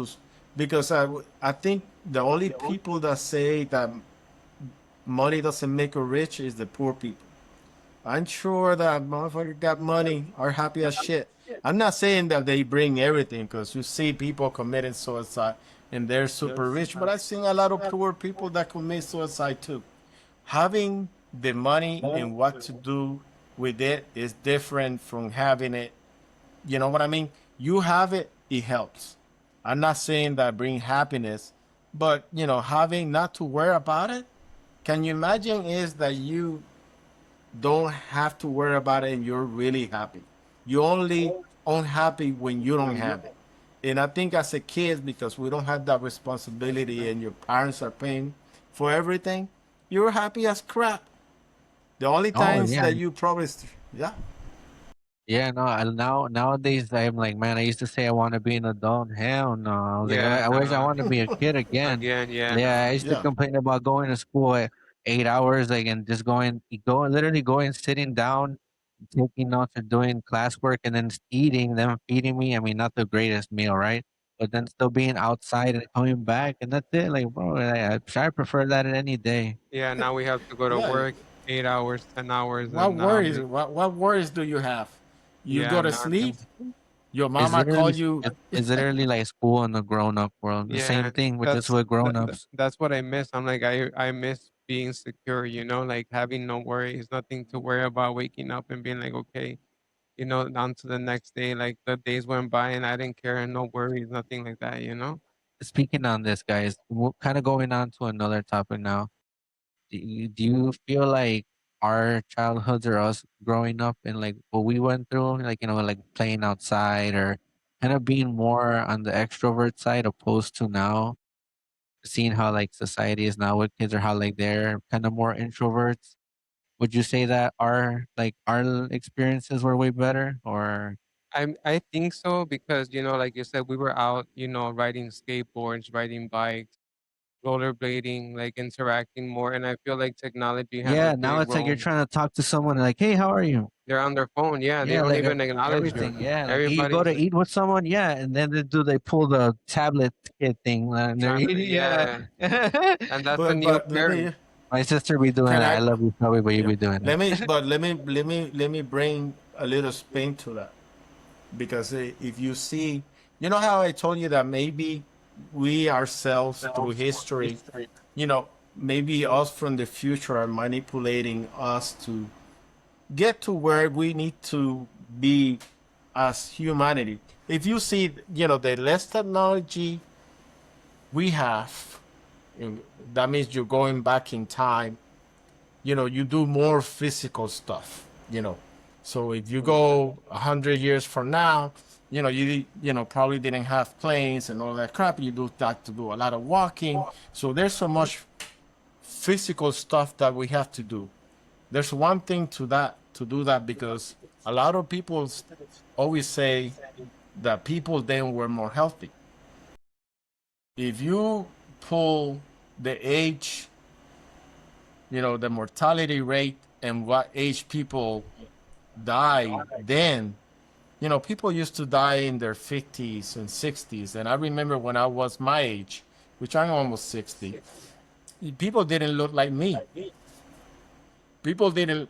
because I think the only people that say that money doesn't make you rich is the poor people. I'm sure that motherfucker got money are happy as shit. I'm not saying that they bring everything because you see people committing suicide and they're super rich, but I've seen a lot of poor people that commit suicide too. Having the money and what to do with it is different from having it. You know what I mean? You have it, it helps. I'm not saying that bring happiness, but having not to worry about it. Can you imagine is that you don't have to worry about it and you're really happy. You only unhappy when you don't have it. And I think as a kid, because we don't have that responsibility and your parents are paying for everything, you're happy as crap. The only Oh times yeah, that you probably, yeah, yeah. No, nowadays I'm like, man, I used to say I want to be an adult. Hell no, I was like, Yeah, I wish I nah. want to be a kid again. Again, yeah, Yeah, nah. I used to yeah, complain about going to school at 8 hours, like, and just literally going, sitting down, taking notes or doing classwork, and then eating, them feeding me. I mean, not the greatest meal, right? But then still being outside and coming back, and that's it. Like, bro, I prefer that at any day. Yeah, now we have to go to yeah. work 8 hours, 10 hours, What and now worries? What worries do you have? You yeah, go to nothing. sleep. Your It's mama literally, call you. it's literally like school in the grown up world. The same Yeah, thing, but just with grown ups. that's what I miss. I'm like I miss being secure, like having no worries, nothing to worry about, waking up and being like, okay, on to the next day. Like the days went by and I didn't care, no worries, nothing like that. Speaking on this, guys, kind of going on to another topic now. Do you feel like our childhoods or us growing up and like what we went through, like like playing outside or kind of being more on the extrovert side opposed to now, seeing how like society is now with kids or how like they're kind of more introverts? Would you say that our experiences were way better or I think so because like you said, we were out, riding skateboards, riding bikes, rollerblading, like interacting more, and I feel like technology had a yeah, now big it's like you're role. trying to talk to someone like, "Hey, how are you?" They're on their phone, yeah, they Yeah, don't like even acknowledge you. everything. Yeah, like hey, you go to Everybody's eat with someone. Yeah, and then they pull the tablet kid thing and they're trying to, eating. Yeah, yeah, and that's the new But let parent. me my sister be doing can that. I I love you, Chloe, but you yeah be doing that. let me but let me bring a little spin to that because if you see, you know how I told you that maybe we ourselves through history, you know, maybe us from the future are manipulating us to get to where we need to be as humanity. If you see, you know, the less technology we have, you that means you're going back in time. You know, you do more physical stuff. You know, so if you go 100 years from now, you know probably didn't have planes and all that crap. You do that to do a lot of walking. So there's so much physical stuff that we have to do. There's one thing to do that because a lot of people always say that people then were more healthy. If you pull the age, the mortality rate and what age people die then, people used to die in their 50s and 60s. And I remember when I was my age, which I'm almost 60, people didn't look like me. people didn't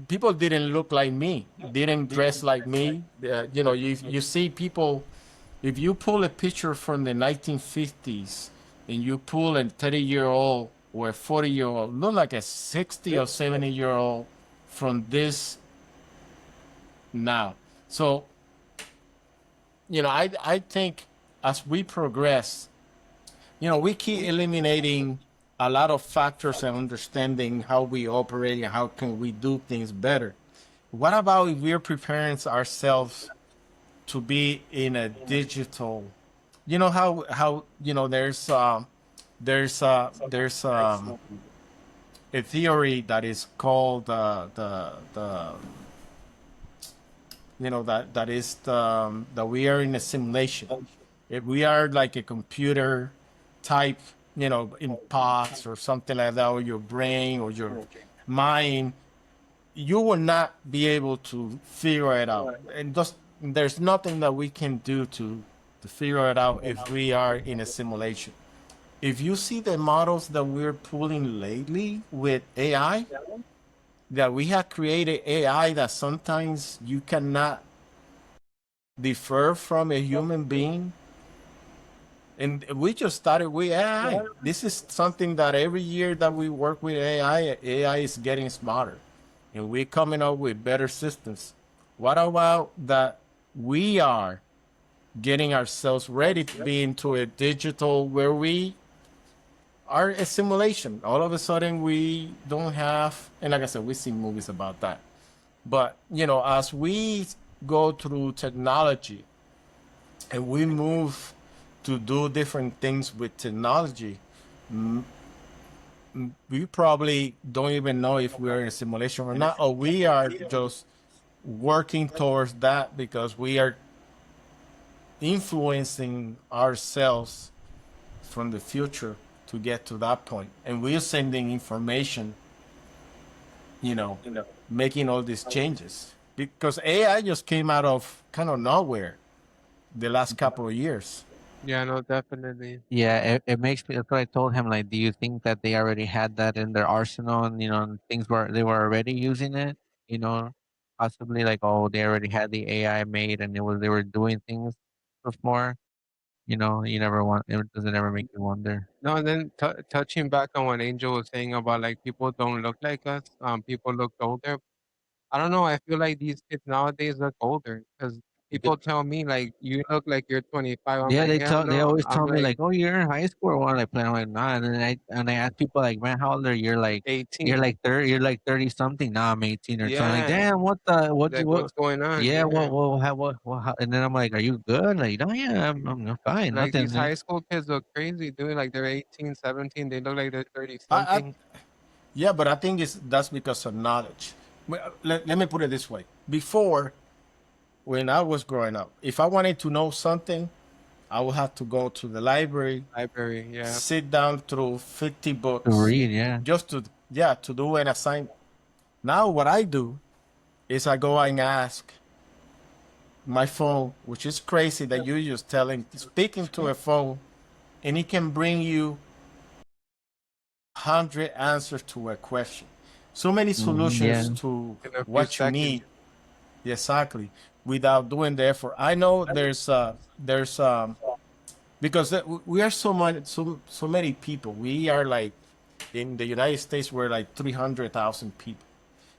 People didn't look like me, didn't dress like me. You see people, if you pull a picture from the 1950s and you pull a 30-year-old or a 40-year-old, look like a 60 or 70-year-old from this now. So I think as we progress, we keep eliminating a lot of factors and understanding how we operate and how can we do things better. What about if we're preparing ourselves to be in a digital? You know how there's a theory that is called the that is that we are in a simulation. If we are like a computer type, in pods or something like that, or your brain or your mind, you will not be able to figure it out. And just there's nothing that we can do to figure it out if we are in a simulation. If you see the models that we're pulling lately with AI, that we have created AI that sometimes you cannot differ from a human being. And we just started with AI. This is something that every year that we work with AI is getting smarter. And we're coming up with better systems. What about that we are getting ourselves ready to be into a digital where we are a simulation? All of a sudden we don't have, and like I said, we see movies about that. But, as we go through technology and we move to do different things with technology, we probably don't even know if we're in a simulation or not, or we are just working towards that because we are influencing ourselves from the future to get to that point. And we're sending information, you know, making all these changes because AI just came out of kind of nowhere the last couple of years. Yeah, no, definitely. Yeah, it makes me. That's what I told him. Like, do you think that they already had that in their arsenal, and and things they were already using it? You know, possibly like, oh, they already had the AI made, and they were doing things before. You know, you never want. It doesn't ever make you wonder. No, and then touching back on what Angel was saying about like people don't look like us, people look older. I don't know. I feel like these kids nowadays look older because Yeah, people tell me like you look like you're 25. I'm yeah, like, hell they no. always I'm tell me like like, "Oh, you're in high school or what?" Like playing. I'm like, nah. And then I ask people like, "Man, how old are you?" You're 18. like 30. You're like 30 something. Nah, I'm 18 or 20. Like, Yeah, damn, like what's going on? Yeah, Yeah, how, and then I'm like, "Are you good?" Like, "No, yeah, I'm fine. like these Nothing." high school kids look crazy, dude. Like they're 18, 17. They look like they're 30 I something. Yeah, but I think that's because of knowledge. Let me put it this way. Before, when I was growing up, if I wanted to know something, I would have to go to the library, Library, yeah. sit down through 50 To books read, yeah. just to, yeah, to do an assignment. Now what I do is I go and ask my phone, which is crazy that you just speaking to a phone, and it can bring you 100 answers to a question. So many Yeah. solutions to In a few what you seconds. need. Exactly. Without doing the effort. I know there's because we are so many people. We are like in the United States we're like 300,000 people.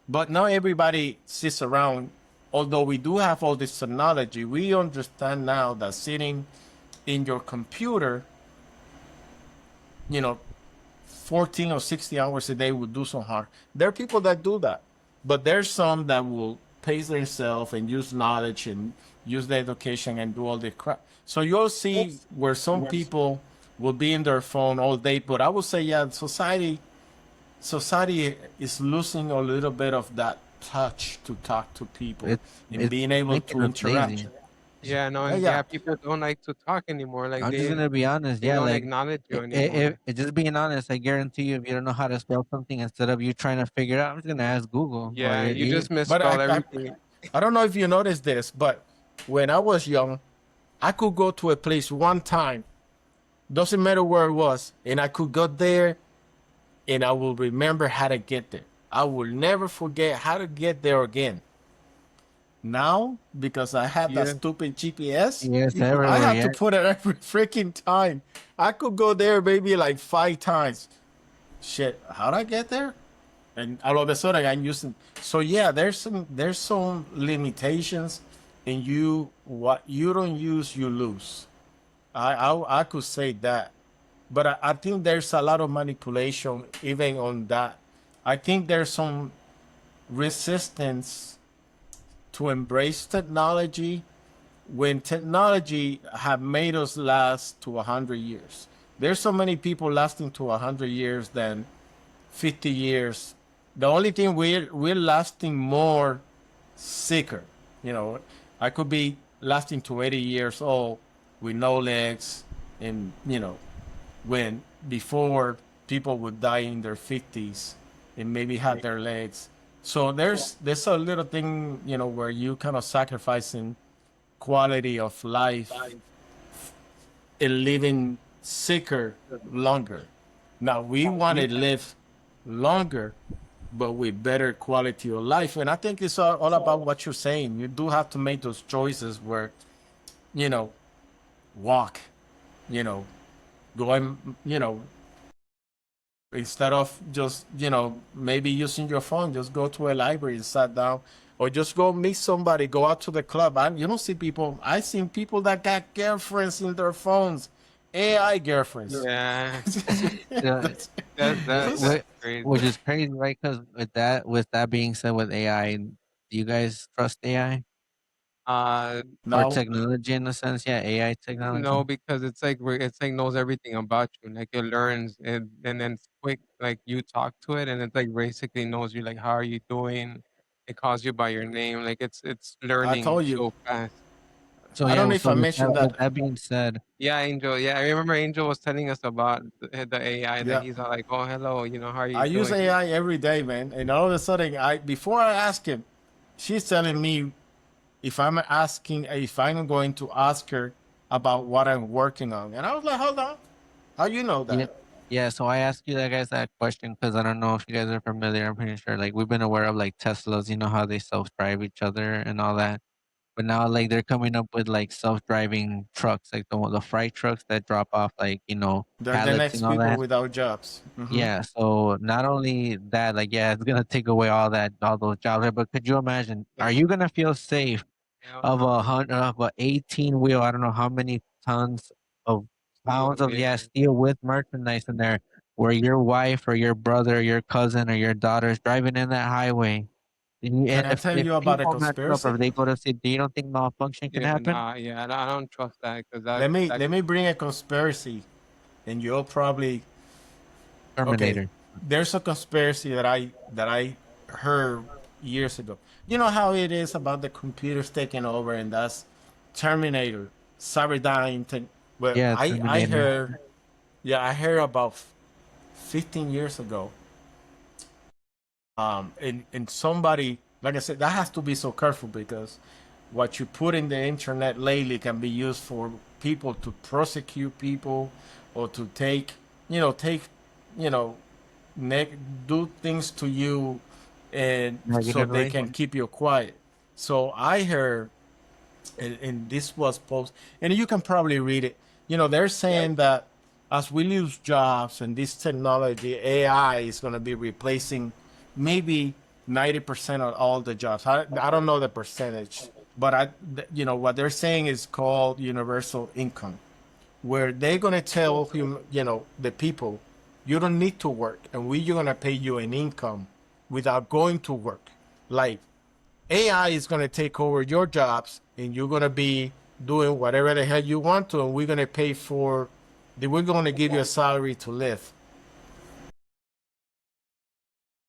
But not everybody sits around. Although we do have all this technology, we understand now that sitting in your computer, you know, 14 or 60 hours a day would do some harm. There are people that do that, but there's some that will pace themselves and use knowledge and use the education and do all the crap. So you'll see where some people will be in their phone all day. But I would say, yeah, society is losing a little bit of that touch to talk to people and It's being able making to us interact. lazy. Yeah, no, Yeah, and yeah. yeah, people don't like to talk anymore. Like I'm just gonna be honest. they Yeah, don't like acknowledge you anymore. just being honest, I guarantee you, if you don't know how to spell something, instead of you trying to figure it out, I'm just gonna ask Google. Or Yeah, you just But misspell everything. I don't know if you noticed this, but when I was young, I could go to a place one time, doesn't matter where it was, and I could go there and I will remember how to get there. I will never forget how to get there again. Now, because I have that Yeah, stupid GPS, yes, I everywhere. have to Yeah, put it every freaking time. I could go there maybe like 5 times. Shit, how'd I get there? And all of a sudden I'm using. So yeah, there's some limitations, and what you don't use you lose. I could say that, but I think there's a lot of manipulation even on that. I think there's some resistance to embrace technology when technology have made us last to 100 years. There's so many people lasting to 100 years than 50 years. The only thing we're lasting more sicker. You know, I could be lasting to 80 years old with no legs, and when before people would die in their 50s and maybe had their legs. So there's a little thing, where you kind of sacrificing quality of life and living sicker longer. Now we want to live longer, but with better quality of life. And I think it's all about what you're saying. You do have to make those choices where, you know, walk, you know, going, instead of just, maybe using your phone, just go to a library and sit down, or just go meet somebody, go out to the club. You don't see people. I seen people that got girlfriends in their phones, AI girlfriends. yeah, yeah. That's, that's Which crazy. is crazy, right? Because with that being said, with AI, do you guys trust AI Uh, or now, technology in a sense? Yeah, AI no, technology. because it's like knows everything about you. Like it learns and then it's quick. Like you talk to it and it like basically knows you. Like how are you doing? It calls you by your name. Like it's I learning told you. so fast. So I yeah, don't know if so I mentioned with that. that being said, Yeah, Angel. Yeah, I remember Angel was telling us about the AI that Yeah. he's all like, oh hello, how are you I use doing? AI every day, man. And all of a sudden, before I ask him, she's telling me if I'm going to ask her about what I'm working on. And I was like, hold on, how you know yeah, that? yeah. So I asked you guys that question because I don't know if you guys are familiar. I'm pretty sure, like we've been aware of like Teslas. You know how they self-drive each other and all that. But now, like, they're coming up with like self-driving trucks, like the freight trucks that drop off, like, They're the pallets next and all people that. without jobs. Yeah. So not only that, like, yeah, it's gonna take away all those jobs. Right? But could you imagine? Are you gonna feel safe Hell of no. a 18 wheel? I don't know how many tons of Steel, pounds of yeah. steel with merchandise in there, where your wife or your brother, your cousin or your daughter's driving in that highway. Can And I tell if you about a people mess up or conspiracy? if they go to sleep, do you don't think malfunction can Yeah, happen? nah, yeah, I don't trust that because that Let me bring a conspiracy, and you'll probably okay. Terminator. There's a conspiracy that I heard years ago. You know how it is about the computers taking over, and that's Terminator, Cyberdyne. Well, Yeah, I Terminator. heard, yeah, I heard about 15 years ago. And somebody, like I said, that has to be so careful because what you put in the internet lately can be used for people to prosecute people or to take, take, you know, ne- do things to you, and so Negative they way. can keep you quiet. So I heard, and this was post, and you can probably read it. They're saying that as we lose jobs and this technology, AI is going to be replacing maybe 90% of all the jobs. I don't know the percentage, but what they're saying is called universal income, where they're going to tell the people, you don't need to work, and we're going to pay you an income without going to work. Like, AI is going to take over your jobs, and you're going to be doing whatever the hell you want to, and we're going to pay for, we're going to give you a salary to live.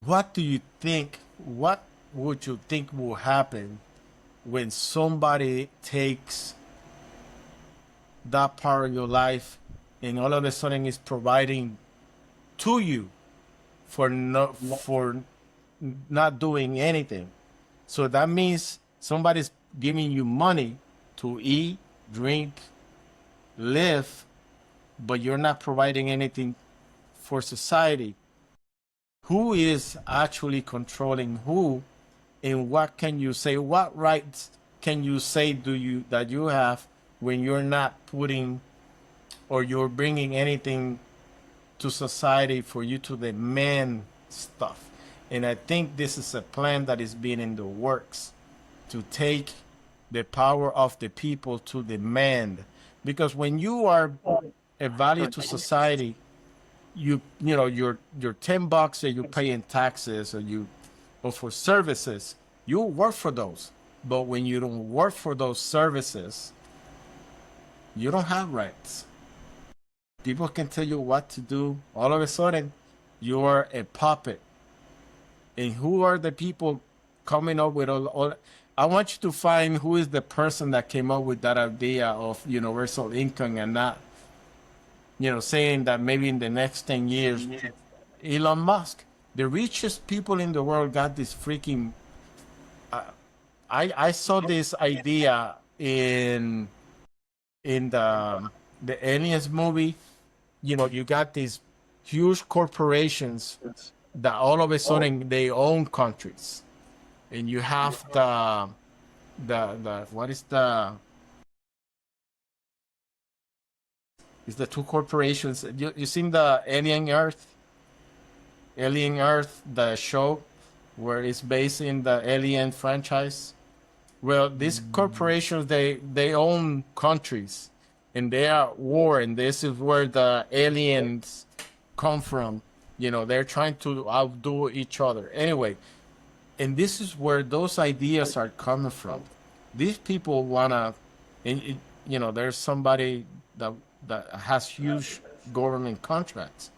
What do you think? What would you think will happen when somebody takes that part of your life and all of a sudden is providing to you for not doing anything? So that means somebody's giving you money to eat, drink, live, but you're not providing anything for society. Who is actually controlling who, and what can you say? What rights can you say that you have when you're not putting or you're bringing anything to society for you to demand stuff? And I think this is a plan that is being in the works to take the power of the people to demand. Because when you are a value to society, your $10 that you pay in taxes or for services, you work for those. But when you don't work for those services, you don't have rights. People can tell you what to do. All of a sudden, you are a puppet. And who are the people coming up with all I want you to find who is the person that came up with that idea of universal income, and not saying that maybe in the next 10 years. Elon Musk, the richest people in the world, got this freaking I saw this idea in the Aliens movie. You got these huge corporations that all of a sudden they own countries, and you have the what is the is the two corporations. You seen the Alien Earth, the show where it's based in the Alien franchise? Well, these corporations, they own countries, and they are at war, and this is where the aliens come from. They're trying to outdo each other. Anyway, and this is where those ideas are coming from. These people wanna, and there's somebody that has huge government contracts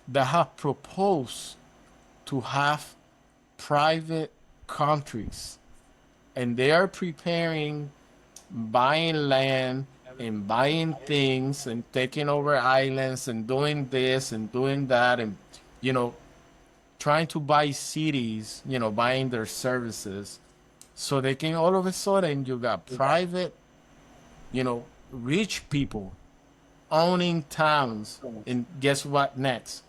that have proposed to have private countries, and they are preparing buying land and buying things and taking over islands and doing this and doing that, and you know trying to buy cities, buying their services, so they can, all of a sudden, you got private, rich people owning towns. And guess what next?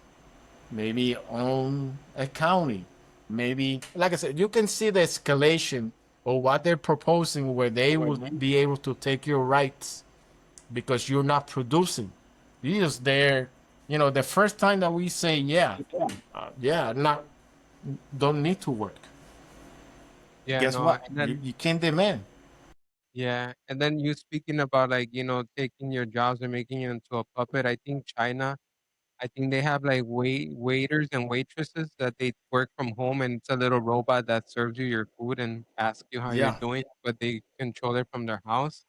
Maybe own a county. Maybe, like I said, you can see the escalation or what they're proposing where they will be able to take your rights because you're not producing. You're just there. You know, the first time that we say, yeah, yeah, not, don't need to work. Yeah, Guess no, what? and You, then you can't demand. yeah, and then you speaking about like, taking your jobs and making it into a puppet. I think China, I think they have like waiters and waitresses that they work from home, and it's a little robot that serves you your food and asks you how you're Yeah. doing, but they control it from their house.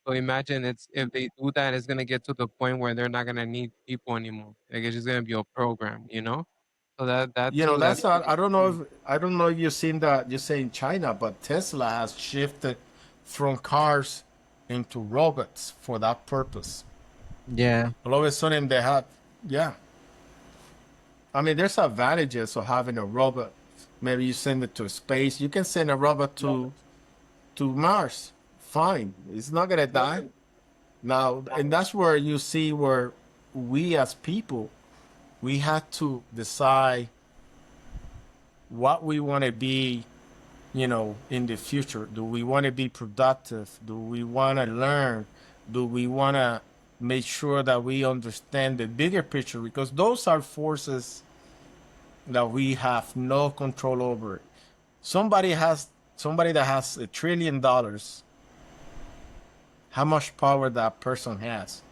So imagine it's if they do that, it's gonna get to the point where they're not gonna need people anymore. Like it's just gonna be a program, you know? So that You to know, me that's that's not, pretty I don't know scary. if, I don't know if you've seen that, you say in China, but Tesla has shifted from cars into robots for that purpose. Yeah, All of a sudden they have, yeah. I mean, there's advantages of having a robot. Maybe you send it to space. You can send a robot to Mars. Fine, it's not gonna die. Now, and that's where you see where we as people we have to decide what we want to be, you know, in the future. Do we want to be productive? Do we want to learn? Do we want to make sure that we understand the bigger picture? Because those are forces that we have no control over. Somebody that has $1 trillion. How much power that person has?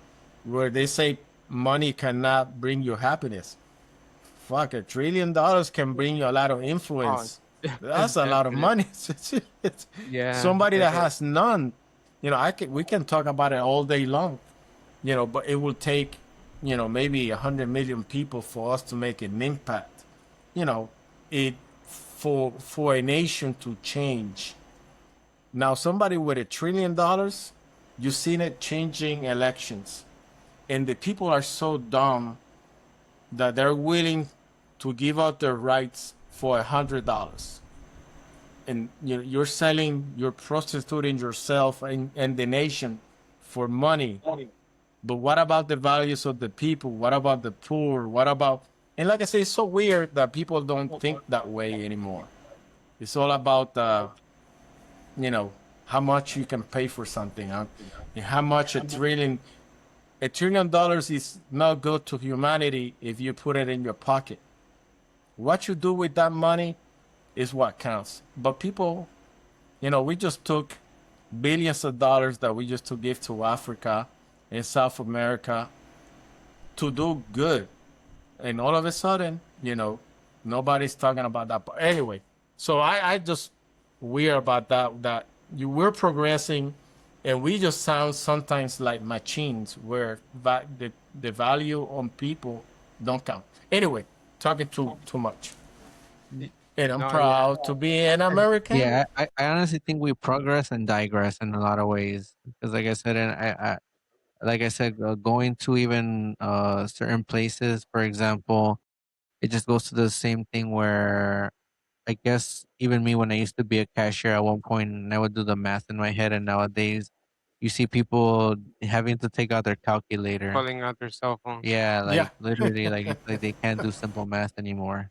Where they say money cannot bring you happiness. Fuck, $1 trillion can bring you a lot of Oh, influence. That's a lot of definitely. money. Yeah, Somebody that yeah. has none, you know, we can talk about it all day long, you know, but it will take, you know, maybe 100 million people for us to make an impact. You know, it for a nation to change. Now, somebody with $1 trillion, you've seen it changing elections, and the people are so dumb that they're willing to give up their rights for $100. And you're selling, you're prostituting yourself and the nation for money. But what about the values of the people? What about the poor? What about, and like I say, it's so weird that people don't think that way anymore. It's all about, you know, how much you can pay for something, huh? And how much $1 trillion is not good to humanity if you put it in your pocket. What you do with that money is what counts. But people, you know, we just took billions of dollars that we used to give to Africa and South America to do good. And all of a sudden, you know, nobody's talking about that. But anyway, so I just weird about that we're progressing and we just sound sometimes like machines where the value on people don't count. Anyway, talking too much. Y- And I'm No, yeah. proud to be an American. yeah. I honestly think we progress and digress in a lot of ways because, like I said, and like I said, going to even certain places, for example, it just goes to the same thing where I guess even me when I used to be a cashier at one point, and I would do the math in my head, and nowadays you see people having to take out their calculator. Pulling out their cell phones. Yeah, Yeah, like literally, like it's like they can't do simple math anymore.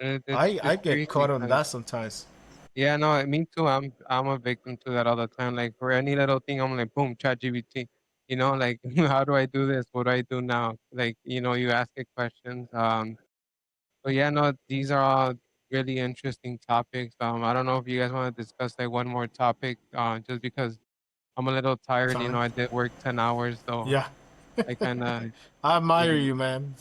I It's get crazy caught on 'cause that sometimes. yeah, no, me too. I'm a victim to that all the time. Like for any little thing, I'm like, boom, chat GBT. Like how do I do this? What do I do now? Like, you ask it questions. But yeah, no, these are all really interesting topics. I don't know if you guys want to discuss like one more topic, just because I'm a little tired. Time. I did work 10 hours, so Yeah, I kind of, I admire you you, man.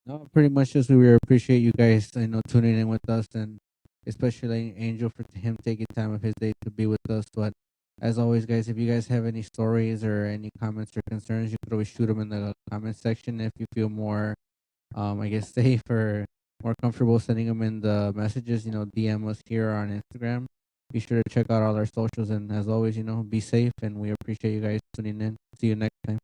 No, pretty much just we appreciate you guys, tuning in with us, and especially Angel for him taking time of his day to be with us. But as always, guys, if you guys have any stories or any comments or concerns, you could always shoot them in the comment section. If you feel more, I guess, safe or more comfortable sending them in the messages, DM us here on Instagram. Be sure to check out all our socials, and as always, be safe. And we appreciate you guys tuning in. See you next time.